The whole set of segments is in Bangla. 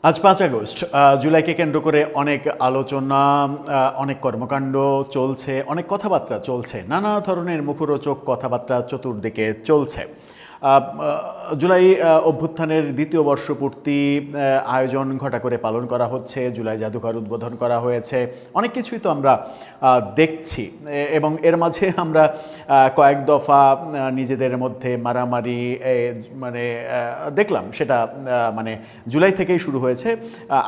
আজ 5 আগস্ট জুলাইকে কেন্দ্র করে অনেক আলোচনা, অনেক কর্মকাণ্ড চলছে, অনেক কথাবার্তা চলছে, নানা ধরনের মুখরোচক কথাবার্তা চতুর্দিকে চলছে। জুলাই অভ্যুত্থানের দ্বিতীয় বর্ষপূর্তি আয়োজন ঘটা করে পালন করা হচ্ছে, জুলাই জাদুঘর উদ্বোধন করা হয়েছে, অনেক কিছুই তো আমরা দেখছি এবং এর মাঝে আমরা কয়েক দফা নিজেদের মধ্যে মারামারি মানে দেখলাম। সেটা মানে জুলাই থেকেই শুরু হয়েছে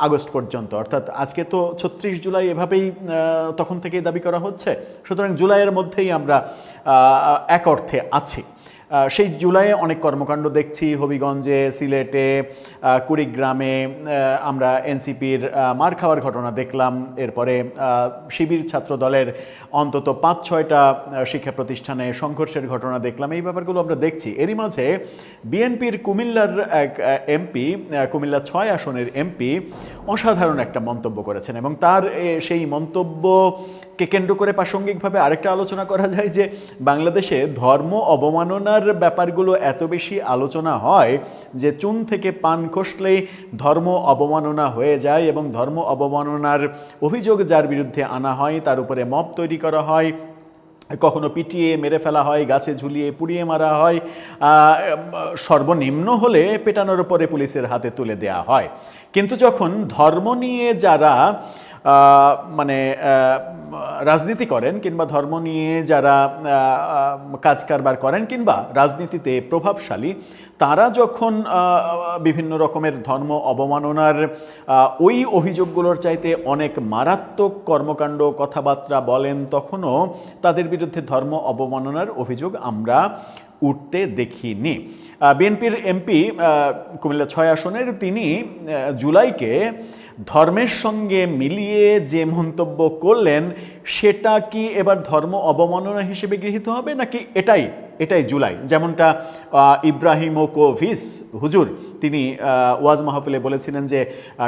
আগস্ট পর্যন্ত, অর্থাৎ আজকে তো 36 জুলাই, এভাবেই তখন থেকেই দাবি করা হচ্ছে। সুতরাং জুলাইয়ের মধ্যেই আমরা এক অর্থে আছি। সেই জুলাইয়ে অনেক কর্মকাণ্ড দেখছি, হবিগঞ্জে, সিলেটে, কুড়িগ্রামে আমরা এনসিপির মার খাওয়ার ঘটনা দেখলাম। এরপরে শিবির ছাত্র দলের অন্তত 5-6টা শিক্ষা প্রতিষ্ঠানে সংঘর্ষের ঘটনা দেখলাম। এই ব্যাপারগুলো আমরা দেখছি। এরই মাঝে বিএনপির কুমিল্লার এক এমপি, কুমিল্লা 6 আসনের এমপি অসাধারণ একটা মন্তব্য করেছেন এবং তার সেই মন্তব্যকে কেন্দ্র করে প্রাসঙ্গিকভাবে আরেকটা আলোচনা করা যায় যে বাংলাদেশে ধর্ম অবমাননার ব্যাপারগুলো এত বেশি আলোচনা হয় যে চুন থেকে পান খসলেই ধর্ম অবমাননা হয়ে যায় এবং ধর্ম অবমাননার অভিযোগ যার বিরুদ্ধে আনা হয় তার উপরে মব তৈরি করা হয়, কখনো পিটিয়ে মেরে ফেলা হয়, গাছে ঝুলিয়ে পুড়িয়ে মারা হয়, সর্বনিম্ন হলে পেটানোর পরে পুলিশের হাতে তুলে দেয়া হয়। কিন্তু যখন ধর্ম নিয়ে যারা মানে রাজনীতি করেন কিংবা ধর্ম নিয়ে যারা কাজ কারবার করেন কিংবা রাজনীতিতে প্রভাবশালী, তারা যখন বিভিন্ন রকমের ধর্ম অবমাননার ওই অভিযোগগুলোর চাইতে অনেক মারাত্মক কর্মকাণ্ড কথাবার্তা বলেন, তখনও তাদের বিরুদ্ধে ধর্ম অবমাননার অভিযোগ আমরা উঠতে দেখিনি। বিএনপির এমপি কুমিল্লা 6 আসনের তিনি জুলাইকে ধর্মের সঙ্গে মিলিয়ে যে মন্তব্য করলেন সেটা কি এবার ধর্ম অবমাননা হিসেবে গৃহীত হবে নাকি এটাই জুলাই? যেমনটা ইব্রাহিম ও কোভিস হুজুর তিনি ওয়াজ মাহফিলে বলেছিলেন যে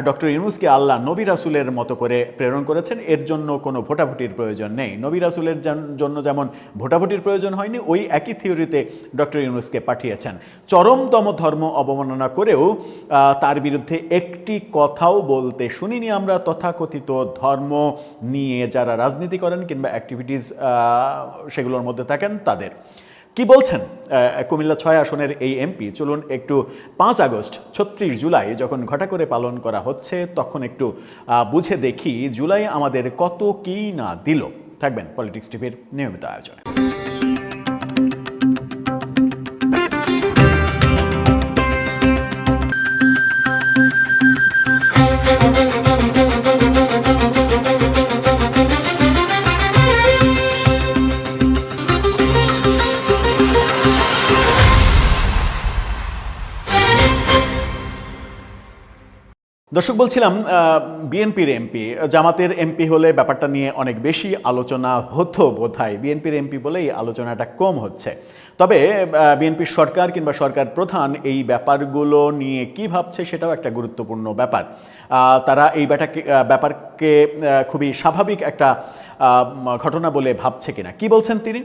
ডক্টর ইউনূসকে আল্লাহ নবী রাসূলের মতো করে প্রেরণ করেছেন, এর জন্য কোনো ভোটাভুটির প্রয়োজন নেই। নবী রাসূলের জন্য যেমন ভোটাভুটির প্রয়োজন হয়নি, ওই একই থিওরিতে ডক্টর ইউনূসকে পাঠিয়েছেন। চরমতম ধর্ম অবমাননা করেও তার বিরুদ্ধে একটি কথাও বলতে শুনিনি আমরা তথাকথিত ধর্ম নিয়ে যারা রাজনীতি করেন কিংবা অ্যাক্টিভিটিস সেগুলোর মধ্যে থাকেন তাদের। কি বলছেন কুমিল্লা 6 আসনের এই এমপি? চলুন একটু 5 আগস্ট 36 জুলাই যখন ঘটা করে পালন করা হচ্ছে তখন একটু বুঝে দেখি জুলাই আমাদের কত কি না দিল। থাকবেন পলিটিক্স টিভির নিয়মিত আয়োজনে। দর্শক, বলছিলাম বিএনপির এমপি, জামাতের এমপি হলে ব্যাপারটা নিয়ে অনেক বেশি আলোচনা হতো বোধহয়। বিএনপির এমপি বলেই আলোচনাটা কম হচ্ছে। তবে বিএনপির সরকার কিংবা সরকার প্রধান এই ব্যাপারগুলো নিয়ে কি ভাবছে সেটাও একটা গুরুত্বপূর্ণ ব্যাপার। তারা এই ব্যাপারকে খুবই স্বাভাবিক একটা ঘটনা বলে ভাবছে কিনা। কি বলছেন তিনি?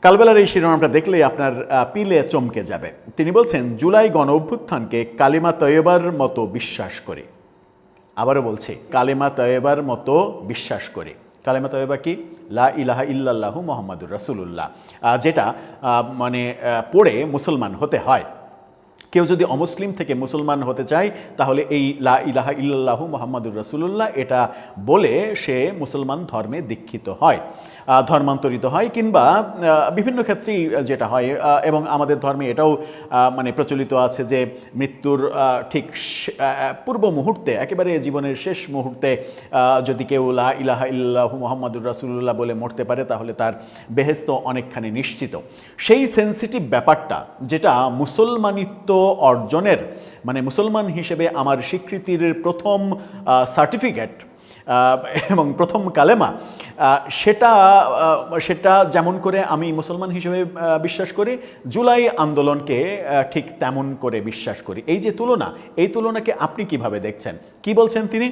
কালবেলার এই শিরোনামটা দেখলেই আপনার পিলে চমকে যাবে। তিনি বলছেন, জুলাই গণ অভ্যুত্থানকে কালিমা তয়্যবার মতো বিশ্বাস করি। আবারও বলছি, কালিমা তয়্যবার মতো বিশ্বাস করি। কালিমা তয়্যবা কি? লা ইলাহা ইল্লাল্লাহু মুহাম্মাদুর রাসূলুল্লাহ, যেটা মানে পড়ে মুসলমান হতে হয়। কেউ যদি অমুসলিম থেকে মুসলমান হতে চায় তাহলে এই লা ইলাহা ইল্লাল্লাহু মুহাম্মাদুর রাসূলুল্লাহ এটা বলে সে মুসলমান ধর্মে দীক্ষিত হয়, ধর্মান্তরিত হয়, কিংবা বিভিন্ন ক্ষেত্রেই যেটা হয়। এবং আমাদের ধর্মে এটাও মানে প্রচলিত আছে যে মৃত্যুর ঠিক পূর্ব মুহূর্তে, একেবারে জীবনের শেষ মুহূর্তে যদি কেউ লা ইলাহা ইল্লাল্লাহু মুহাম্মাদুর রাসূলুল্লাহ বলে মরতে পারে তাহলে তার বেহেশত অনেকখানি নিশ্চিত। সেই সেন্সিটিভ ব্যাপারটা, যেটা মুসলমানিত্ব অর্জনের মানে মুসলমান হিসেবে আমার স্বীকৃতির প্রথম সার্টিফিকেট এবং প্রথম কালেমা, সেটা যেমন করে আমি মুসলমান হিসেবে বিশ্বাস করি, জুলাই আন্দোলনকে ঠিক তেমন করে বিশ্বাস করি। এই যে তুলনা, এই তুলনাকে আপনি কিভাবে দেখছেন? কি বলছেন তিনি?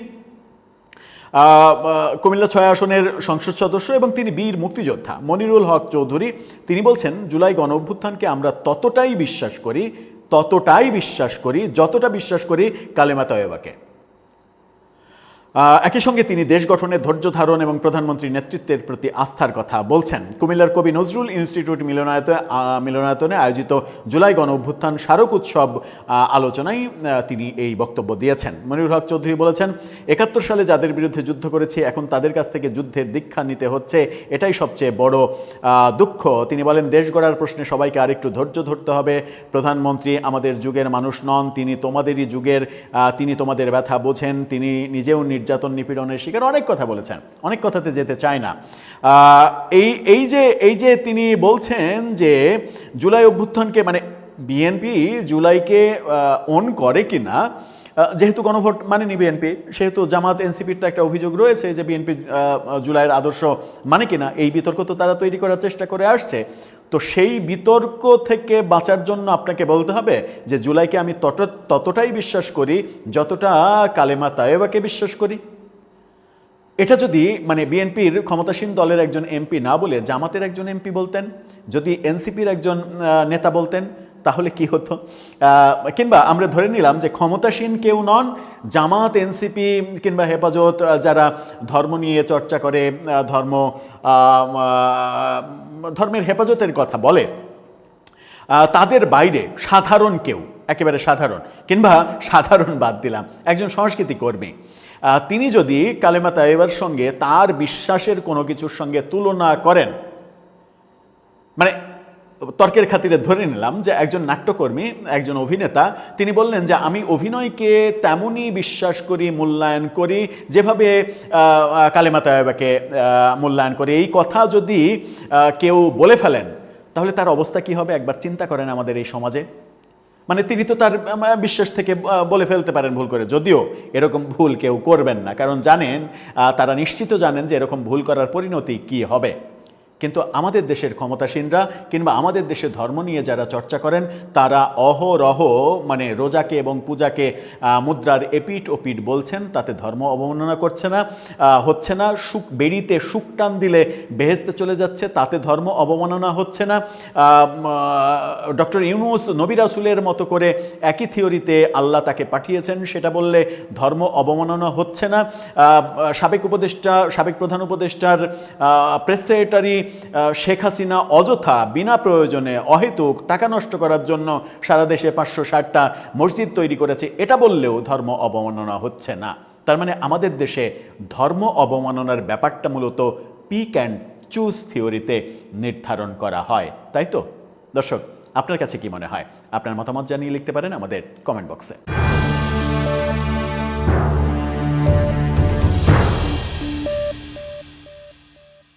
কুমিল্লা 6 আসনের সংসদ সদস্য এবং তিনি বীর মুক্তিযোদ্ধা মনিরুল হক চৌধুরী, তিনি বলছেন, জুলাই গণ অভ্যুত্থানকে আমরা ততটাই বিশ্বাস করি যতটা বিশ্বাস করি কালেমা তয়্যবাকে। একই সঙ্গে তিনি দেশ গঠনে ধৈর্য ধারণ এবং প্রধানমন্ত্রীর নেতৃত্বের প্রতি আস্থার কথা বলছেন। কুমিল্লার কবি নজরুল ইনস্টিটিউট মিলনায়তনে আয়োজিত জুলাই গণ অভ্যুত্থান স্মারক উৎসব আলোচনায় তিনি এই বক্তব্য দিয়েছেন। মনিরুল হক চৌধুরী বলেছেন, ৭১ সালে যাদের বিরুদ্ধে যুদ্ধ করেছি এখন তাদের কাছ থেকে যুদ্ধের দীক্ষা নিতে হচ্ছে, এটাই সবচেয়ে বড় দুঃখ। তিনি বলেন, দেশ গড়ার প্রশ্নে সবাইকে আরেকটু ধৈর্য ধরতে হবে। প্রধানমন্ত্রী আমাদের যুগের মানুষ নন, তিনি তোমাদেরই যুগের, তিনি তোমাদের ব্যথা বোঝেন, তিনি নিজেও নির্যাতন নিপীড়নের শিকার। অনেক কথা বলেছেন, অনেক কথাতে যেতে চায় না। এই যে তিনি বলছেন যে জুলাই অভ্যুত্থানকে মানে বিএনপি জুলাইকে অন করে কিনা, যেহেতু গণভোট মানেনি বিএনপি, সেহেতু জামাত এনসিপির তো একটা অভিযোগ রয়েছে যে বিএনপি জুলাইয়ের আদর্শ মানে কিনা, এই বিতর্ক তো তারা তৈরি করার চেষ্টা করে আসছে। তো সেই বিতর্ক থেকে বাঁচার জন্য আপনাকে বলতে হবে যে জুলাইকে আমি ততটাই বিশ্বাস করি যতটা কালেমা তায়েবাকে বিশ্বাস করি। এটা যদি মানে বিএনপির ক্ষমতাসীন দলের একজন এমপি না বলে জামাতের একজন এমপি বলতেন, যদি এনসিপির একজন নেতা বলতেন, তাহলে কি হতো? কিংবা আমরা ধরে নিলাম যে ক্ষমতাসীন কেউ নন, জামাত, এনসিপি কিংবা হেফাজত যারা ধর্ম নিয়ে চর্চা করে, ধর্মের হেফাজতের কথা বলে, তাদের বাইরে সাধারণ কেউ, একেবারে সাধারণ কিংবা সাধারণ বাদ দিলাম, একজন সংস্কৃতি কর্মী, তিনি যদি কালেমা তায়েবার সঙ্গে তার বিশ্বাসের কোনো কিছুর সঙ্গে তুলনা করেন, মানে তর্কের খাতিরে ধরে নিলাম যে একজন নাট্যকর্মী, একজন অভিনেতা, তিনি বললেন যে আমি অভিনয়কে তেমনই বিশ্বাস করি, মূল্যায়ন করি যেভাবে কালেমা তায়েবাকে মূল্যায়ন করি। এই কথা যদি কেউ বলে ফেলেন তাহলে তার অবস্থা কি হবে একবার চিন্তা করেন আমাদের এই সমাজে। মানে তিনি তো তার বিশ্বাস থেকে বলে ফেলতে পারেন ভুল করে, যদিও এরকম ভুল কেউ করবেন না, কারণ জানেন, তারা নিশ্চিত জানেন যে এরকম ভুল করার পরিণতি কি হবে। কিন্তু আমাদের দেশের ক্ষমতাসীনরা কিংবা আমাদের দেশে ধর্ম নিয়ে যারা চর্চা করেন তারা অহরহ মানে রোজাকে এবং পূজাকে মুদ্রার এপিঠ ওপিঠ বলছেন, তাতে ধর্ম অবমাননা হচ্ছে না। বেড়িতে সুখ টান দিলে বেহেস্তে চলে যাচ্ছে, তাতে ধর্ম অবমাননা হচ্ছে না। ডক্টর ইউনূস নবী রাসূলের মতো করে একই থিওরিতে আল্লাহ তাকে পাঠিয়েছেন সেটা বললে ধর্ম অবমাননা হচ্ছে না। সাবেক প্রধান উপদেষ্টার প্রেস সেক্রেটারি শেখ হাসিনা অযথা বিনা প্রয়োজনে অহেতুক টাকা নষ্ট করার জন্য সারা দেশে 560টা মসজিদ তৈরি করেছে, এটা বললেও ধর্ম অবমাননা হচ্ছে না। তার মানে আমাদের দেশে ধর্ম অবমাননার ব্যাপারটা মূলত পিক অ্যান্ড চুজ থিওরিতে নির্ধারণ করা হয়, তাই তো? দর্শক, আপনার কাছে কি মনে হয়? আপনার মতামত জানিয়ে লিখতে পারেন আমাদের কমেন্ট বক্সে।